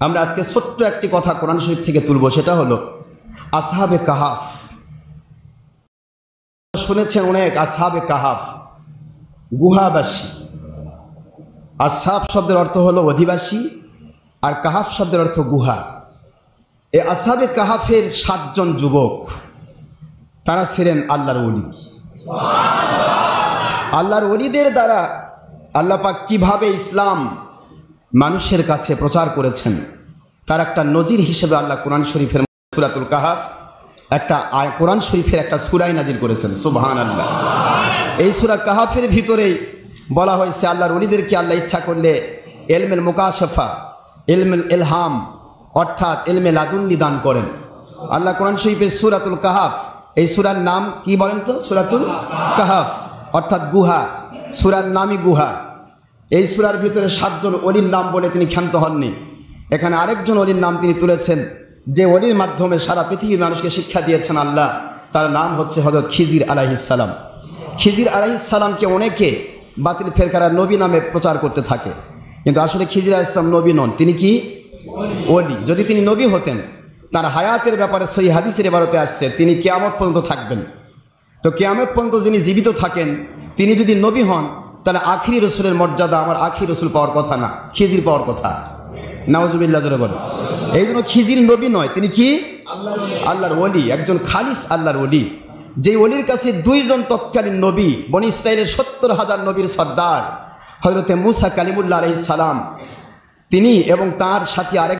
আমরা আজকে ছোট্ট একটি কথা কোরআন শরীফ থেকে তুলব, সেটা হলো আসহাবে কাহাফ। শুনেছেন অনেক, আসহাবে কাহাফ গুহাবাসী। আসহাব শব্দের অর্থ হলো অধিবাসী, আর কাহাফ শব্দের অর্থ গুহা। এই আসহাবে কাহাফের 7 জন যুবক, তারা ছিলেন আল্লাহর ওলি। আল্লাহর ওলিদের দ্বারা আল্লাহ পাক কিভাবে ইসলাম মানুষের কাছে প্রচার করেছেন তার একটা নজির হিসেবে আল্লাহ কোরআন শরীফের সূরাতুল কাহাফ কোরআন শরীফের একটা সূরা নাজিল করেছেন। সুবহানাল্লাহ। এই সূরা কাহাফের ভিতরেই বলা হয়েছে আল্লাহর ওলিদেরকে আল্লাহ ইচ্ছা করলে ইলমুল মুকাশাফা, ইলমুল ইলহাম অর্থাৎ ইলমে লাদুন্নি দান করেন। আল্লাহ কোরআন শরীফের সূরাতুল কাহাফ, এই সূরার নাম কি বলেন তো? সূরাতুল কাহাফ অর্থাৎ গুহা। সূরার নামই গুহা। এই সূরার ভিতরে 7 জন ওলির নাম বলে তিনি ক্ষান্ত হননি। এখানে আরেকজন ওলির নাম তিনি তুলেছেন, যে ওলির মাধ্যমে সারা পৃথিবীর মানুষকে শিক্ষা দিয়েছেন আল্লাহ। তার নাম হচ্ছে হযরত খিজির আলাইহিস সালাম। খিজির আলাইহিস সালামকে অনেকে বাতিল ফেরকারা নবী নামে প্রচার করতে থাকে, কিন্তু আসলে খিজির আলাইহিস সালাম নবী নন, তিনি কি ওলি। যদি তিনি নবী হতেন, তার হায়াতের ব্যাপারে সহিহ হাদিসের ইবারতে আসছে তিনি কিয়ামত পর্যন্ত থাকবেন। তো কিয়ামত পর্যন্ত যিনি জীবিত থাকেন, তিনি যদি নবী হন, তাহলে আখিরি রসুলের মর্যাদা আমার আখিরি রসুল পাওয়ার কথা না, খিজির পাওয়ার কথা। নাউজুবিল্লাহ জোরে বলেন। এই জন্য খিজির নবী নয়, তিনি কি আল্লাহর ওলি, একজন খালিস আল্লাহর ওলি। যে ওলির কাছে 2 জন তৎকালীন নবী, বনি ইসরাইলের 70,000 নবীর সর্দার হযরতে মুসা কালিমুল্লাহ আলাইহিস সালাম, তিনি এবং তার সাথে আরেক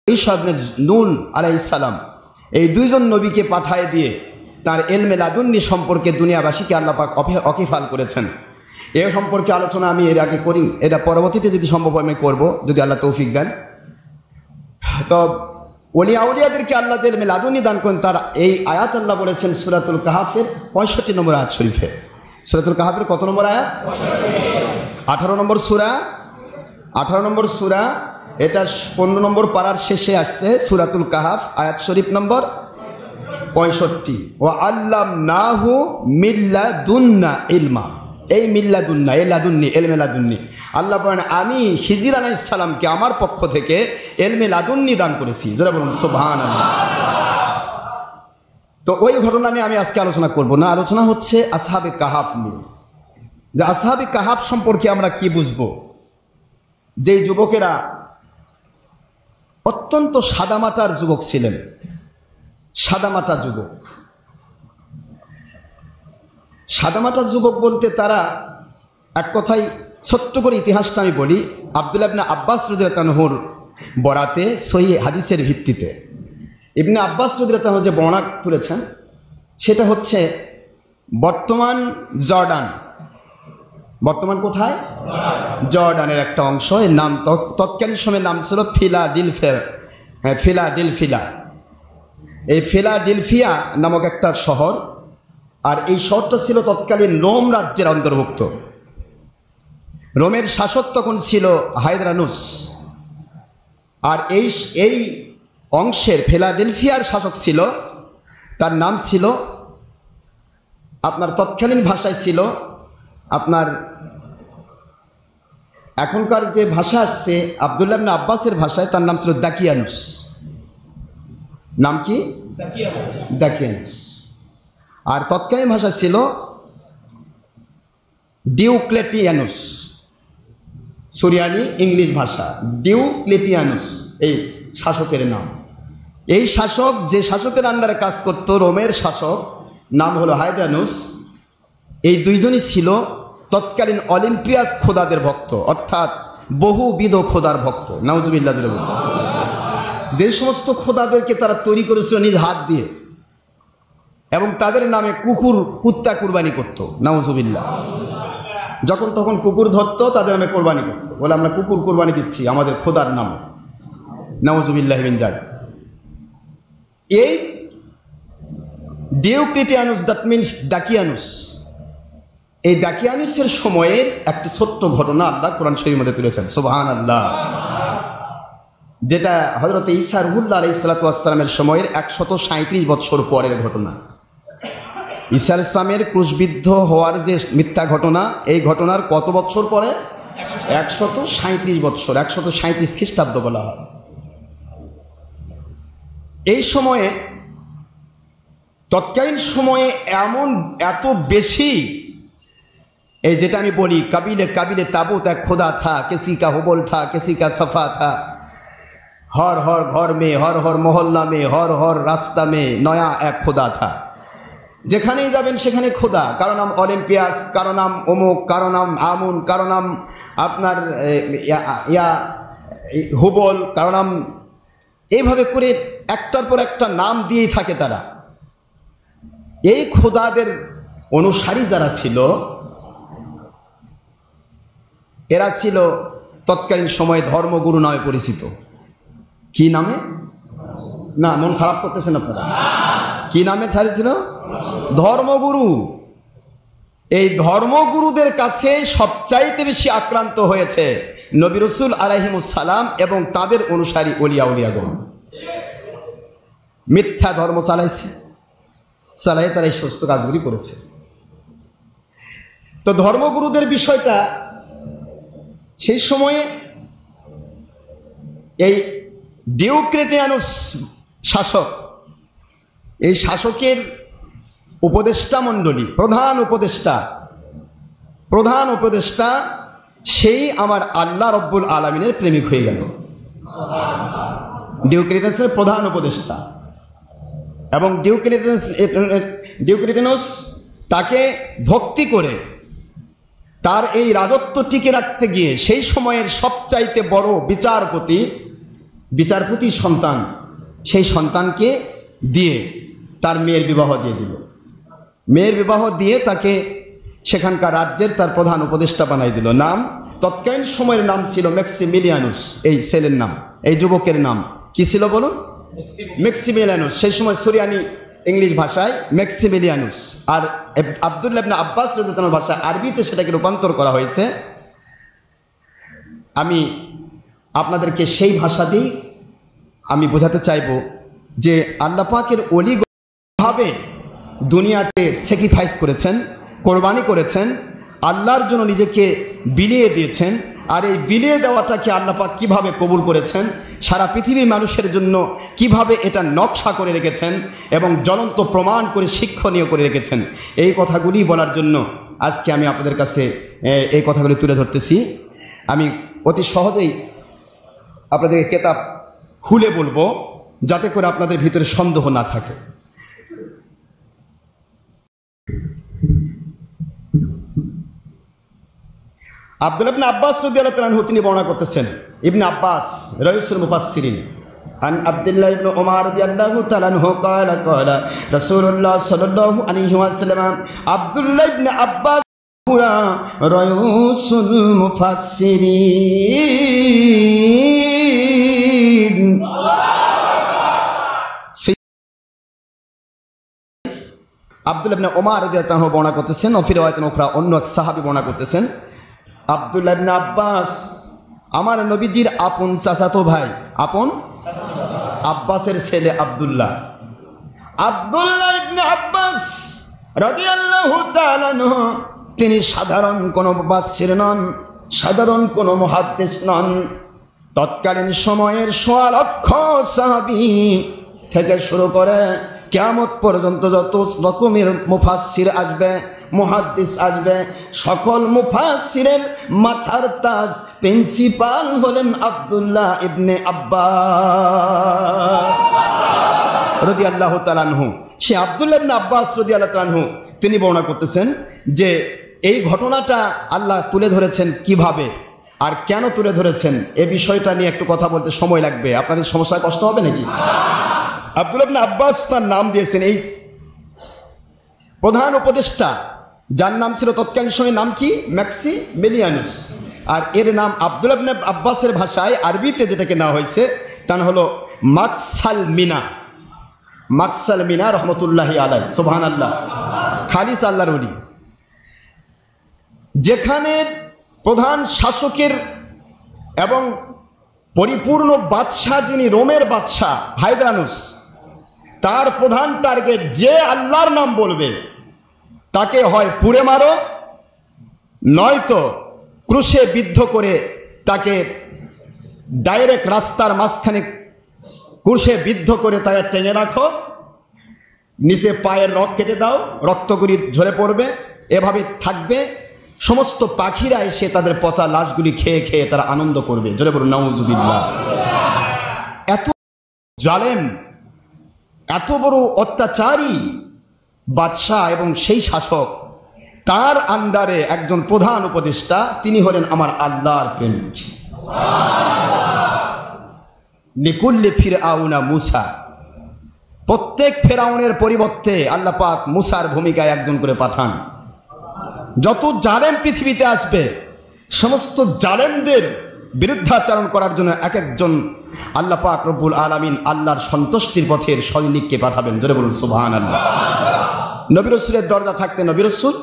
ঈসা ইবনে নূন আলাইহিস সালাম, এই 2 জন নবীকে পাঠায় দিয়ে তার ইলমে লাদুন্নি সম্পর্কে দুনিয়াবাসীকে আল্লাহ পাক অকিফাল করেছেন। এ সম্পর্কে আলোচনা আমি এর আগে করি, এটা পরবর্তীতে যদি সম্ভব হয় আমি করব, যদি আল্লাহ তৌফিক দেন। তো আউলিয়াদেরকে আল্লাহ যে ইলমে লাদুন্নি দান করেন, তার এই আয়াত আল্লাহ বলেছেন সূরাতুল কাহাফের 65 নম্বর আয়াত শরীফে। সূরাতুল কাহাফের কত নম্বর আয়াত? 18 নম্বর সূরা। 18 নম্বর সূরা, এটা 15 নম্বর পারার শেষে আসছে। সূরাতুল কাহাফ আয়াত শরীফ নম্বর 65। ওয়া আল্লামনাহু মিল্লাদুন্না ইলমা। এই মিল্লাদুন্না, এই লাদুন্নি, ইলমে লাদুন্নি, আল্লাহ বলেন আমি খিজির আলাইহিস সালামকে আমার পক্ষ থেকে ইলমে লাদুন্নি দান করেছি। জোরে বলুন সুবহানাল্লাহ। তো ওই ঘটনা নিয়ে আমি আজকে আলোচনা করব না, আলোচনা হচ্ছে আসহাবে কাহাফ নিয়ে। যে আসহাবে কাহাফ সম্পর্কে আমরা কি বুঝবো? যে যুবকেরা অত্যন্ত সাদামাটার যুবক ছিলেন, সাদামাটা যুবক। সাদামাটা যুবক বলতে তারা এক কথায়, ছোট্ট করে ইতিহাসটা আমি বলি। আব্দুল্লাহ ইবনে আব্বাস রাদিয়াল্লাহু আনহুর বরাতে সহিহ হাদিসের ভিত্তিতে ইবনে আব্বাস রাদিয়াল্লাহু আনহু যে বর্ণনা তুলেছেন, সেটা হচ্ছে বর্তমান জর্ডান। বর্তমান কোথায়? জর্ডানের একটা অংশ। এর নাম তৎকালীন সময়ের নাম ছিল ফিলাডেলফিয়া। এই ফিলাডেলফিয়া নামক একটা শহর, আর এই শহরটা ছিল তৎকালীন রোম রাজ্যের অন্তর্ভুক্ত। রোমের শাসক তখন ছিল হায়দ্রানুস, আর এই অংশের ফিলাডেলফিয়ার শাসক ছিল, তার নাম ছিল আপনার তৎকালীন ভাষায় ছিল আপনার এখনকার যে ভাষা আসছে আব্দুল্লাহ ইবনে আব্বাসের ভাষায়, তার নাম ছিল দাকিয়ানুস। নাম কি? দাকিয়ানুস। আর তৎকালীন ভাষা ছিল ডিওক্লেটিয়ানুস। সুরিয়ানি ইংলিশ ভাষা, ডিওক্লেটিয়ানুস এই শাসকের নাম। এই শাসক, যে শাসকের আন্ডারে কাজ করত, রোমের শাসক, নাম হলো হায়দ্রানুস। এই 2 জনই ছিল তৎকালীন অলিম্পিয়াস খোদাদের ভক্ত, অর্থাৎ বহুবিধ খোদার ভক্ত। নাউজুবিল্লাহ। যে সমস্ত খোদাদেরকে তারা তৈরি করেছিল নিজ হাত দিয়ে, এবং তাদের নামে কুত্তা কুরবানি করত। নাউজুবিল্লাহ। যখন তখন কুকুর ধরতো, তাদের নামে কোরবানি করতো, বলে আমরা কুকুর কোরবানি দিচ্ছি আমাদের খোদার নামে। নাউজুবিল্লাহ মিন যালিক। এই ডিওক্লেটিয়ানুস, দ্যাট মিনস দাকিয়ানুস, এই দাকিয়ানুসের সময়ের একটি ছোট্ট ঘটনা আল্লাহ কোরআন শরীফের মধ্যে তুলেছেন। সুবহানাল্লাহ। যেটা হযরত ঈসা রুহুল্লাহ আলাইহিস সালাতু ওয়াস সালামের সময়ের 137 বছর পরের ঘটনা। ঈসা আলাইহিস সালামের ক্রুশবিদ্ধ হওয়ার যে মিথ্যা ঘটনা, এই ঘটনার কত বছর পরে? 137 বছর, 137 খ্রিস্টাব্দ বলা হয়। এই সময়ে তৎকালীন সময়ে এত বেশি, এই যেটা আমি বলি, কাবিলে কাবিলে ताबूत एक खुदा था, किसी का हुबल था, किसी का सफा था, हर हर घर में, हर हर मोहल्ला में, हर हर रास्ता में नया एक खुदा था। যেখানেই যাবেন সেখানে খোদা, কারো নাম অলিম্পিয়াস, কারো নাম অমুক, কারো নাম আমুন, কারো নাম আপনার হুবল, কারো নাম, এইভাবে করে একটার পর একটা নাম দিয়েই থাকে তারা। এই খোদাদের অনুসারী যারা ছিল, এরা ছিল তৎকালীন সময়ে ধর্মগুরু নামে পরিচিত। কি নামে? না, মন খারাপ করতেছেন আপনারা? কি নামে ছাড়িয়েছিল? ধর্মগুরু। এই ধর্মগুরুদের কাছে সবচাইতে বেশি আক্রান্ত হয়েছে নবী রাসূল আলাইহিমুস সালাম এবং তাদের অনুসারী ওলিয়া উলিয়াগণ। মিথ্যা ধর্ম চালায় তারা এই সমস্ত কাজগুলি করেছে। তো ধর্মগুরুদের বিষয়টা সেই সময়ে এই ডিওক্লেটিয়ানুস শাসক, এই শাসকের উপদেষ্টা মণ্ডলী, প্রধান উপদেষ্টা সেই আমার আল্লাহ রব্বুল আলামিনের প্রেমিক হয়ে গেল। ডিওক্লেটিয়ানুসের প্রধান উপদেষ্টা, এবং ডিওক্লেটিয়ানুস তাকে ভক্তি করে তার এই রাজত্ব টিকে রাখতে গিয়ে সেই সময়ের সবচাইতে বড় বিচারপতি সন্তান, সেই সন্তানকে দিয়ে তার মেয়ের বিবাহ দিয়ে দিল। মেয়ের বিবাহ দিয়ে তাকে সেখানকার রাজ্যের তার প্রধান উপদেষ্টা বানাই দিল। নাম, তৎকালীন সময়ের নাম ছিল ম্যাক্সিমিলিয়ানুস। এই ছেলের নাম, এই যুবকের নাম কি ছিল বলুন? ম্যাক্সিমিলিয়ানুস। সেই সময় সুরিয়ানি ইংলিশ ভাষায় ম্যাক্সিমিলিয়ানুস, আর আব্দুল্লাহ ইবনে আব্বাস রাদিয়াল্লাহু আনহু ভাষা আরবিতে সেটাকে রূপান্তর করা হয়েছে। আমি আপনাদেরকে সেই ভাষা দিয়ে আমি বোঝাতে চাইব যে আল্লাহ পাকের ওলি ভাবে দুনিয়াতে স্যাক্রিফাইস করেছেন, কোরবানি করেছেন, আল্লাহর জন্য নিজেকে বিলিয়ে দিয়েছেন। আর এই বিলিয়ে দেওয়াটাকে আল্লাহ পাক কিভাবে কবুল করেছেন, সারা পৃথিবীর মানুষের জন্য কিভাবে এটা নকশা করে রেখেছেন এবং জ্বলন্ত প্রমাণ করে শিক্ষণীয় করে রেখেছেন, এই কথাগুলি বলার জন্য আজকে আমি আপনাদের কাছে এই কথাগুলি তুলে ধরতেছি। আমি অতি সহজেই আপনাদেরকে কেতাব খুলে বলবো যাতে করে আপনাদের ভিতরে সন্দেহ না থাকে। আব্দুল্লাহ ইবনে আব্বাস রাদিয়াল্লাহু তাআলা আনহু তিনি বর্ণনা করতেছেন, ইবনে আব্বাস রাইসুল মুফাসসিরিন, আন আব্দুল্লাহ ইবনে উমর রাদিয়াল্লাহু তাআলা আনহু قال قال রাসূলুল্লাহ সাল্লাল্লাহু আলাইহি ওয়াসাল্লাম, আব্দুল্লাহ ইবনে আব্বাস রাইসুল মুফাসসিরিন। আব্দুল্লাহ ইবনে উমর রাদিয়াল্লাহু আনহু বর্ণনা করতেছেন, ও ফি রিওয়ায়াতিন উখরা অন্য এক সাহাবী বর্ণনা করতেছেন, আব্দুল্লাহ ইবনে আব্বাস আমার নবীজির আপন চাচাতো ভাই, আপন আব্বাসের ছেলে আব্দুল্লাহ ইবনে আব্বাস রাদিয়াল্লাহু তাআলা আনহু তিনি সাধারণ কোনো মুফাসসির নন, সাধারণ কোনো মুহাদ্দিস নন। তৎকালীন সময়ের ১৬ লক্ষ সাহাবী থেকে শুরু করে কিয়ামত পর্যন্ত যত রকমের মুফাসসির আসবে, মুহাদ্দিস আসবে, সকল মুফাসসিরের মাথার তাজ, প্রিন্সিপাল হলেন আব্দুল্লাহ ইবনে আব্বাস রাদিয়াল্লাহু তাআলা আনহু। সে আব্দুল্লাহ ইবনে আব্বাস রাদিয়াল্লাহু তাআলা আনহু তিনি বর্ণনা করতেছেন যে এই ঘটনাটা আল্লাহ তুলে ধরেছেন কিভাবে আর কেন তুলে ধরেছেন, এই বিষয়টা নিয়ে একটু কথা বলতে সময় লাগবে। আপনাদের সমস্যায় কষ্ট হবে নাকি? আব্দুল্লাহ ইবনে আব্বাস তার নাম দিয়েছেন এই প্রধান উপদেষ্টা, যার নাম ছিল তৎকালীন সময়ে নাম কি? ম্যাক্সিমিলিয়ানুস। আর এর নাম আব্দুল্লাহ ইবনে আব্বাসের ভাষায় আরবিতে যেটাকে নেওয়া হয়েছে তার হলো মাকসাল মিনা রহমতুল্লাহি আলাইহি। সুবহানাল্লাহ, খালিস আল্লাহর ওলি। যেখানে প্রধান শাসকের এবং পরিপূর্ণ বাদশাহ যিনি রোমের বাদশাহ হায়দ্রানুস, তার প্রধান টার্গেট যে আল্লাহর নাম বলবে তাকে হয় পুড়ে মারো, নয়তো ক্রুশে বিদ্ধ করে তাকে ডাইরেক্ট রাস্তার মাঝখানে কুশে বিদ্ধ করে তাকে টেনে রাখো, নিচে পায়ের রক কেটে দাও, রক্তগুলি ঝরে পড়বে, এভাবে থাকবে। সমস্ত পাখিরা এসে তাদের পচা লাশগুলি খেয়ে খেয়ে তারা আনন্দ করবে। জোরে বলুন নাউজুবিল্লাহ। এত জালেম, এত বড় অত্যাচারী বাদশাহ এবং সেই শাসক, তার আন্ডারে একজন প্রধান উপদেষ্টা, তিনি হলেন আমার আল্লাহর প্রেমিক। লিকুল্লি ফিরআউনা মুসা, প্রত্যেক ফেরাউনের পরিবর্তে আল্লাহ পাক মুসার ভূমিকায় একজন করে পাঠান। যত জালেম পৃথিবীতে আসবে, সমস্ত জালেমদের বিরুদ্ধাচরণ করার জন্য এক একজন আল্লাহ পাক রব্বুল আলামিন আল্লাহর সন্তুষ্টির পথের সৈনিককে পাঠাবেন। জোরে বলুন সুবহানাল্লাহ। নবী রাসূলের দরজা থাকতে নবী রাসূল,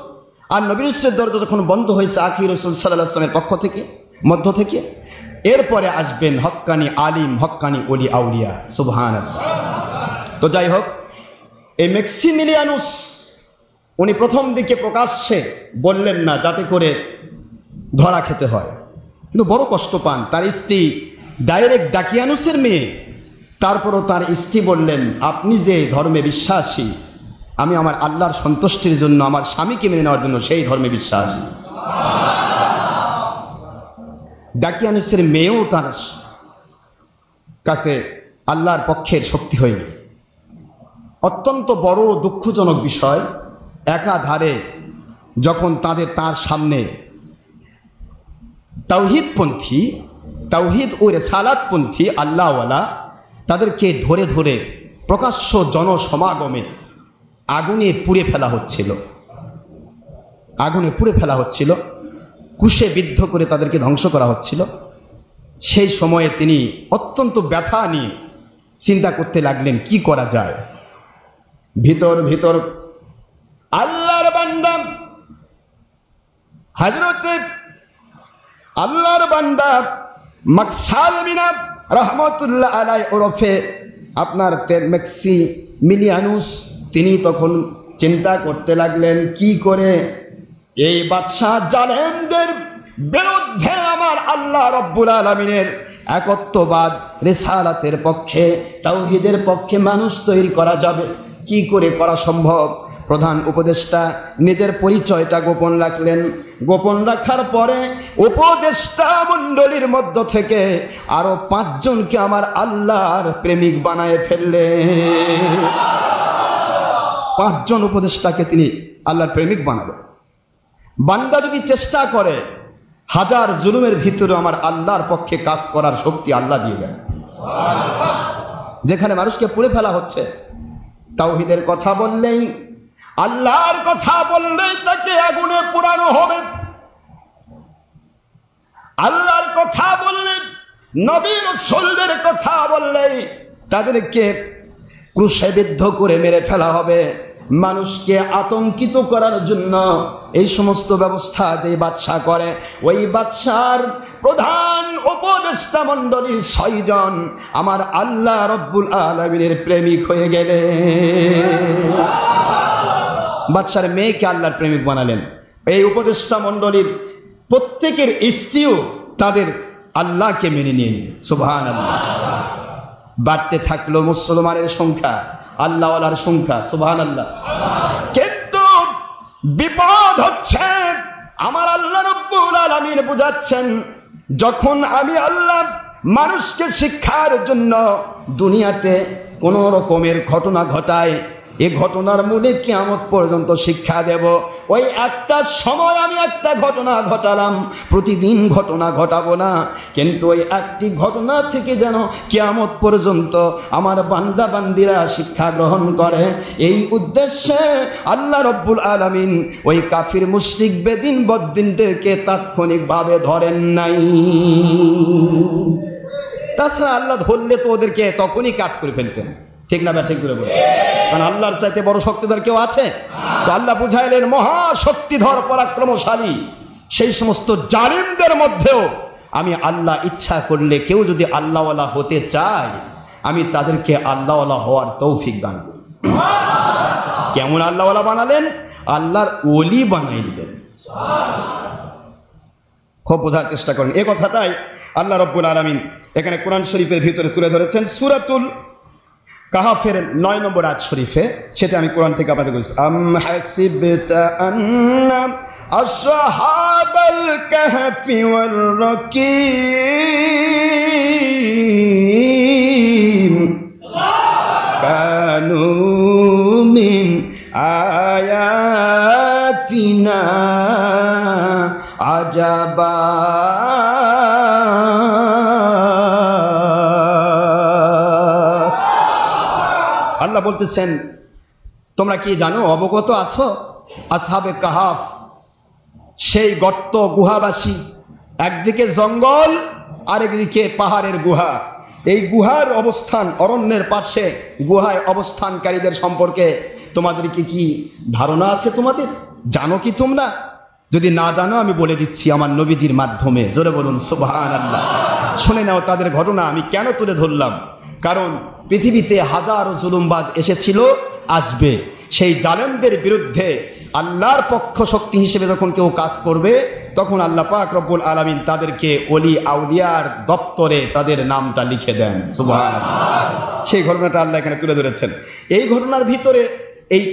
আর নবী রাসূলের দরজা যখন বন্ধ হয়েছে আখির রাসূল সাল্লাল্লাহু আলাইহি ওয়াসাল্লামের পক্ষ থেকে, মধ্য থেকে, এরপরে আসবেন হক্কানি আলিম, হক্কানি ওলি আউলিয়া। সুবহানাল্লাহ। তো যাই হোক, এই ম্যাক্সিমিলিয়ানুস উনি প্রথম দিকে প্রকাশ্যে বললেন না যাতে করে ধরা খেতে হয়, কিন্তু বড় কষ্ট পান। তার স্ত্রী ডাইরেক্ট ডাকিয়ানুসের মেয়ে, তারপরও তার স্ত্রী বললেন, আপনি যে ধর্মে বিশ্বাসী, আমি আমার আল্লাহর সন্তুষ্টির জন্য আমার স্বামীকে মেনে নেওয়ার জন্য সেই ধর্মে বিশ্বাসী। ডাকিয়ানুসের মেয়েও তার কাছে আল্লাহর পক্ষের শক্তি হয়ে গেল। অত্যন্ত বড় দুঃখজনক বিষয়, একাধারে যখন তার সামনে তাওহীদপন্থী, তাওহীদ ও রিসালাতপন্থী আল্লাহওয়ালা, তাদেরকে ধরে ধরে প্রকাশ্য জনসমাগমে আগুনে পুড়ে ফেলা হচ্ছিল, আগুনে পুড়ে ফেলা হচ্ছিল, কুশে বিদ্ধ করে তাদেরকে ধ্বংস করা হচ্ছিল। সেই সময়ে তিনি অত্যন্ত ব্যথা নিয়ে চিন্তা করতে লাগলেন কি করা যায়। ভিতর ভিতর আল্লাহর বান্দা, হযরতে আল্লাহর বান্দা মাকসাল মিনা রহমতুল্লাহ আলাইহি ওরফে আপনার ম্যাক্সিমিলিয়ানুস, তিনি তখন চিন্তা করতে লাগলেন কি করে এই বাদশাহ জালেমদের বিরুদ্ধে আমার আল্লাহ রব্বুল আলামিনের একত্ববাদ, রিসালাতের পক্ষে, তাওহীদের পক্ষে মানুষ তৈরি করা যাবে, কি করে করা সম্ভব। প্রধান উপদেষ্টা নিজের পরিচয়টা গোপন রাখলেন। গোপন রাখার পরে উপদেষ্টা মণ্ডলীর মধ্য থেকে আরো 5 জনকে আমার আল্লাহর প্রেমিক বানায় ফেললে। 5 জন উপদেষ্টাকে তিনি আল্লাহর প্রেমিক বানাবেন। বান্দা যদি চেষ্টা করে, 1000 জুলুমের ভিতরে আমার আল্লাহর পক্ষে কাজ করার শক্তি আল্লাহ দিয়ে দেন। যেখানে মানুষকে পুড়ে ফেলা হচ্ছে, তাওহীদের কথা বললেই, আল্লাহর কথা বললেই তাকে আগুনে পোড়ানো হবে। আল্লাহর কথা বললে, নবী রাসূলদের কথা বললেই তাদেরকে ক্রুশে বিদ্ধ করে মেরে ফেলা হবে। মানুষকে আতঙ্কিত করার জন্য এই সমস্ত ব্যবস্থা যে বাদশা করে, ওই বাদশার প্রধান উপদেষ্টা মণ্ডলীর 6 জন আমার আল্লাহ রব্বুল আলামিনের প্রেমিক হয়ে গেলে। বাদশার মেয়েকে আল্লাহর প্রেমিক বানালেন। এই উপদেষ্টা মণ্ডলীর প্রত্যেকের স্ত্রীও তাদের আল্লাহকে মেনে নিয়ে নিলেন। সুবহানাল্লাহ। বাড়তে থাকলো মুসলমানের সংখ্যা, আল্লাহওয়ালার সংখ্যা। সুবহানাল্লাহ। কিন্তু বিপদ হচ্ছে, আমার আল্লাহ রব্বুল আলামিন বুঝাচ্ছেন, যখন আমি আল্লাহ মানুষকে শিক্ষার জন্য দুনিয়াতে কোন রকমের ঘটনা ঘটায়, এই ঘটনার মূলে কিয়ামত পর্যন্ত শিক্ষা দেব। ওই একটা সময় আমি একটা ঘটনা ঘটালাম, প্রতিদিন ঘটনা ঘটাবো না, কিন্তু ওই একটি ঘটনা থেকে যেন কিয়ামত পর্যন্ত আমার বান্দা বান্দিরা শিক্ষা গ্রহণ করে, এই উদ্দেশ্যে আল্লাহ রব্বুল আলামিন ওই কাফির মুশরিক বেদিন বদ্দিনদেরকে তাৎক্ষণিকভাবে ধরেন নাই। তাছাড়া আল্লাহ ধরলে তো ওদেরকে তখনই কাট করে ফেলতেন। ঠিক না? ঠিক করে বলে, কারণ আল্লাহর চাইতে বড় শক্তিধর কেউ আছে? তো আল্লাহ বুঝাইলেন মহাশক্তিধর পরাক্রমশালী সেই সমস্ত জালিমদের মধ্যেও আমি আল্লাহ ইচ্ছা করলে, কেউ যদি আল্লাহওয়ালা হতে চায়, আমি তাদেরকে আল্লাহওয়ালা হওয়ার তৌফিক দান করি। কেমন আল্লাহওয়ালা বানালেন? আল্লাহর ওলি বানাই দিলেন। খুব বোঝার চেষ্টা করেন। এই কথাটাই আল্লাহ রব্বুল আলামিন এখানে কোরআন শরীফের ভিতরে তুলে ধরেছেন। সূরাতুল কাহাফের 9 নম্বর আয়াত শরীফে, সেটা আমি কোরআন থেকে আপনাদের বলছি। আম হাসিবতা আন্না আসহাবাল কাহফি ওয়ার রাকিম কানু মিন আয়াতিনা আজাবা। আল্লাহ বলতেছেন, তোমরা কি জানো, অবগত আছো, আসহাবে কাহাফ সেই গর্ত গুহাবাসী, একদিকে জঙ্গল আরেকদিকে পাহাড়ের গুহা, এই গুহার অবস্থান, অরণ্যের পাশে গুহায় অবস্থানকারীদের সম্পর্কে তোমাদের কি ধারণা আছে? তোমাদের জানো কি তোমরা? যদি না জানো আমি বলে দিচ্ছি আমার নবীজির মাধ্যমে, জোরে বলুন সুবহানাল্লাহ। শুনে নাও তাদের ঘটনা। আমি কেন তুলে ধরলাম? কারণ পৃথিবীতে হাজারো জুলুমবাজ এসেছিল, আসবে। সেই জালেমদের বিরুদ্ধে আল্লাহর পক্ষ শক্তি হিসেবে যখন কেউ কাজ করবে, তখন আল্লাহ পাক রব্বুল আলামিন তাদেরকে ওলি আউলিয়ার দপ্তরে তাদের নামটা লিখে দেন। সুবহানাল্লাহ। সেই ঘটনাটা আল্লাহ এখানে তুলে ধরেছেন। এই ঘটনার ভিতরে এই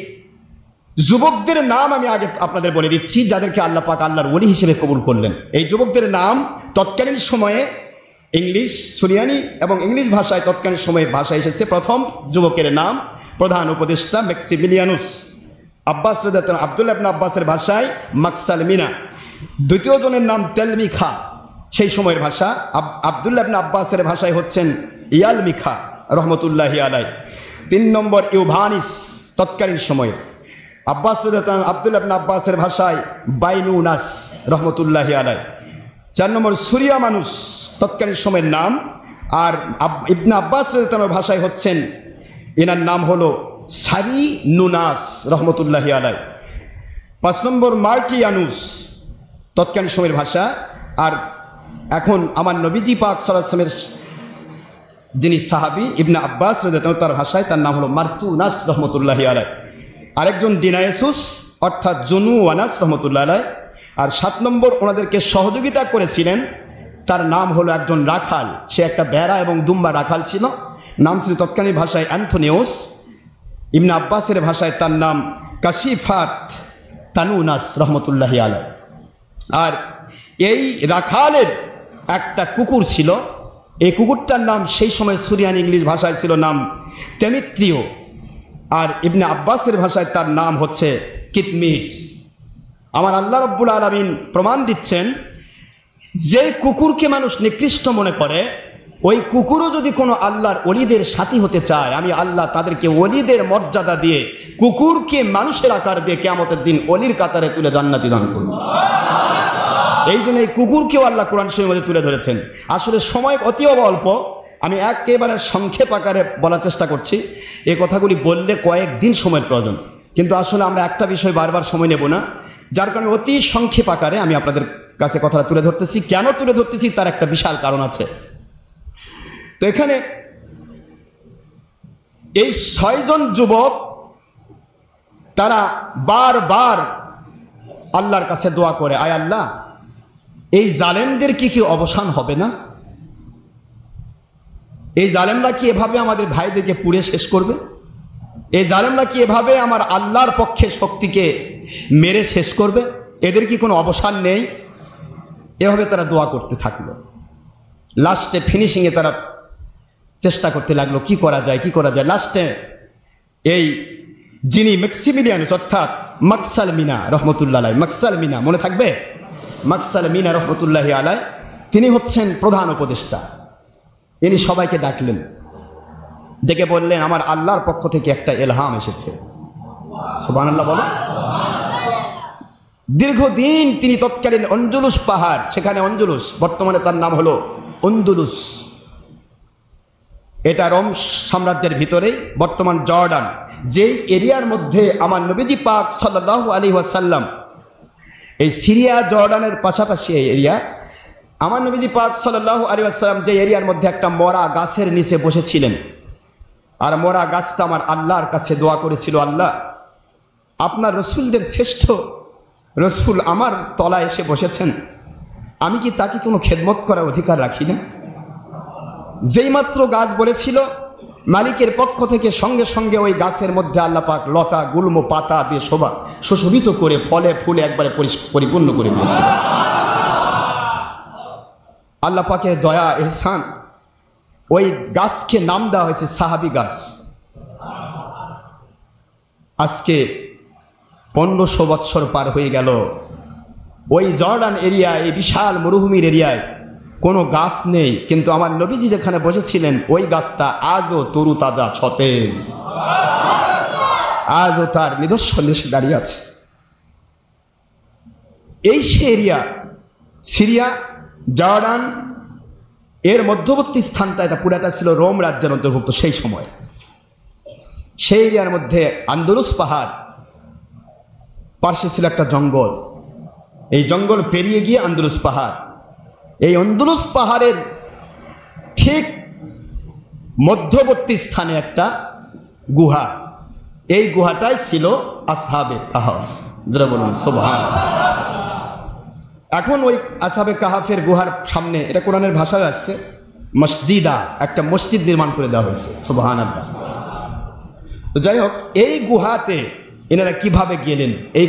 যুবকদের নাম আমি আগে আপনাদের বলে দিচ্ছি, যাদেরকে আল্লাহ পাক আল্লাহর ওলি হিসেবে কবুল করলেন। এই যুবকদের নাম তৎকালীন সময়ে ইংলিশ, সুরিয়ানি এবং ইংলিশ ভাষায় তৎকালীন সময়ে ভাষা এসেছে। প্রথম যুবকের নাম প্রধান উপদেষ্টা ম্যাক্সিমিলিয়ানুস আব্বাস রাদিয়াল্লাহু আনহু, আব্দুল্লাহ ইবনে আব্বাসের ভাষায় মাকসালমিনা। দ্বিতীয় জনের নাম তেলমিখা, সেই সময়ের ভাষা। আব্দুল্লাহ ইবনে আব্বাসের ভাষায় হচ্ছেন ইয়ালমিখা রহমতুল্লাহি আলাইহি। 3 নম্বর ইউভানিস, তৎকালীন সময়ে আব্বাস রাদিয়াল্লাহু আনহু, আব্দুল্লাহ ইবনে আব্বাসের ভাষায় বাইনুনাস রহমতুল্লাহি আলাইহি। 4 নম্বর সুরিয়া মানুষ, তৎকালীন সময়ের নাম। আর ইবনে আব্বাস রাদিয়াল্লাহু আনহুর ভাষায় হচ্ছেন, এনার নাম হলো সারি নুনাস রহমতুল্লাহি আলাইহি। 5 নম্বর মার্টিয়ানুস, তৎকালীন সময়ের ভাষা। আর এখন আমার নবীজি পাক সাল্লাল্লাহু আলাইহি ওয়াসাল্লামের যিনি সাহাবী ইবনে আব্বাস রাদিয়াল্লাহু আনহু, তার ভাষায় তার নাম হলো মারতুনাস রহমতুল্লাহি আলাইহি। আরেকজন ডিনায়াসুস অর্থাৎ জুনুয়ানাস রহমতুল্লাহ আলাইহি। আর 7 নম্বর ওনাদেরকে সহযোগিতা করেছিলেন, তার নাম হলো একজন রাখাল, সে একটা বেড়া এবং দুম্বা রাখাল ছিল, নাম ছিল তৎকালীন ভাষায় অ্যান্থনিওস। ইবনে আব্বাসের ভাষায় তার নাম কাশিফাত তানুনাস রহমতুল্লাহি আলাইহি। আর এই রাখালের একটা কুকুর ছিল, এই কুকুরটার নাম সেই সময় সুরিয়ান ইংলিশ ভাষায় ছিল নাম তেমিত্রিয়। আর ইবনে আব্বাসের ভাষায় তার নাম হচ্ছে কিতমির। আমার আল্লাহ রব্বুল আলামিন প্রমাণ দিচ্ছেন, যে কুকুরকে মানুষ নিকৃষ্ট মনে করে, ওই কুকুরও যদি কোনো আল্লাহর ওলিদের সাথী হতে চায়, আমি আল্লাহ তাদেরকে ওলিদের মর্যাদা দিয়ে, কুকুরকে মানুষের আকার দিয়ে কিয়ামতের দিন ওলির কাতারে তুলে জান্নাতি দান করব। এই জন্য এই কুকুরকেও আল্লাহ কোরআন শরীফের মধ্যে তুলে ধরেছেন। আসলে সময় অতি অল্প, আমি একেবারে সংক্ষেপ আকারে বলার চেষ্টা করছি। এই কথাগুলি বললে কয়েকদিন সময়ের প্রয়োজন, কিন্তু আসলে আমরা একটা বিষয় বারবার সময় নেব না, যার কারণে অতি সংক্ষেপ আকারে আমি আপনাদের কাছে কথাটা তুলে ধরতেছি। কেন তুলে ধরতেছি তার একটা বিশাল কারণ আছে। তো এখানে এই 6 জন যুবক, তারা বারবার আল্লাহর কাছে দোয়া করে, আয় আল্লাহ, এই জালেমদের কি অবসান হবে না? এই জালেমরা কি এভাবে আমাদের ভাইদেরকে পুড়ে শেষ করবে? এই জালেমরা কি এভাবে আমার আল্লাহর পক্ষে শক্তিকে মেরে শেষ করবে? এদের কি কোনো অবসান নেই? এভাবে তারা দোয়া করতে থাকলো। লাস্টে ফিনিশিংয়ে তারা চেষ্টা করতে লাগলো কি করা যায়, কি করা যায়। লাস্টে এই যিনি ম্যাক্সিমিলিয়ানুস অর্থাৎ মাকসালমিনা রহমতুল্লাহ আলাইহি, মাকসালমিনা মনে থাকবে, মাকসালমিনা রহমতুল্লাহি আলাইহি, তিনি হচ্ছেন প্রধান উপদেষ্টা। ইনি সবাইকে ডাকলেন, ডেকে বললেন, আমার আল্লাহর পক্ষ থেকে একটা ইলহাম এসেছে। সুবহানাল্লাহ বলো। দীর্ঘদিন তিনি তৎকালীন অঞ্জুলুস পাহাড়, সেখানে অঞ্জুলুস, বর্তমানে তার নাম হলো আন্দুলুস, এটা রোম সাম্রাজ্যের ভিতরেই বর্তমান জর্ডান, যেই এরিয়ার মধ্যে আমার নবীজি পাক সাল্লাল্লাহু আলাইহি ওয়াসাল্লাম, এই সিরিয়া জর্ডানের পাশাপাশি এই এরিয়া, আমার নবীজি পাক সাল্লাল্লাহু আলাইহি ওয়াসাল্লাম যে এরিয়ার মধ্যে একটা মরা গাছের নিচে বসেছিলেন, আর মরা গাছটা আমার আল্লাহর কাছে দোয়া করেছিল, আল্লাহ, আপনার রসুলদের শ্রেষ্ঠ রসুল আমার তলায় এসে বসেছেন, আমি কি তাকে কোনো খেদমত করার অধিকার রাখি না? যেই মাত্র গাছ বলেছিল, মালিকের পক্ষ থেকে সঙ্গে সঙ্গে ওই গাছের মধ্যে আল্লাহ পাক লতা গুল্ম পাতা দিয়ে সুশোভিত করে ফলে ফুলে একবারে পরিপূর্ণ করে দিয়েছে। আল্লাহ পাকের দয়া ইহসান, ওই গাছকে নাম দেওয়া হয়েছে সাহাবী গাছ। আজকে 1500 বছর পার হয়ে গেল, ওই জর্ডান এরিয়ায়, এই বিশাল মরুভূমির এরিয়ায় কোনো গাছ নেই, কিন্তু আমার নবীজি যেখানে বসেছিলেন ওই গাছটা আজও তরু তাজা সতেজ, আজও তার নিদর্শন এসে দাঁড়িয়ে আছে। এই সে এরিয়া, সিরিয়া জর্ডান এর মধ্যবর্তী স্থানটা, এটা পুরাটা ছিল রোম রাজ্যের অন্তর্ভুক্ত সেই সময়। সেই এরিয়ার মধ্যে আন্দলুস পাহাড়, পার্শ্বে ছিল একটা জঙ্গল, এই জঙ্গল পেরিয়ে গিয়ে আন্দলুস পাহাড়, এই আন্দলুস পাহাড়ের ঠিক মধ্যবর্তী স্থানে একটা গুহা, এই গুহাটাই ছিল আসহাবে কাহাফ। যারা বলুন সুবহানাল্লাহ। এখন ওই আসহাবে কাহাফের গুহার সামনে, এটা কোরআনের ভাষায় আসছে, মসজিদা, একটা মসজিদ নির্মাণ করে দেওয়া হয়েছে। সুবহানাল্লাহ। তো যাই হোক, এই গুহাতে এনারা কিভাবে গেলেন এই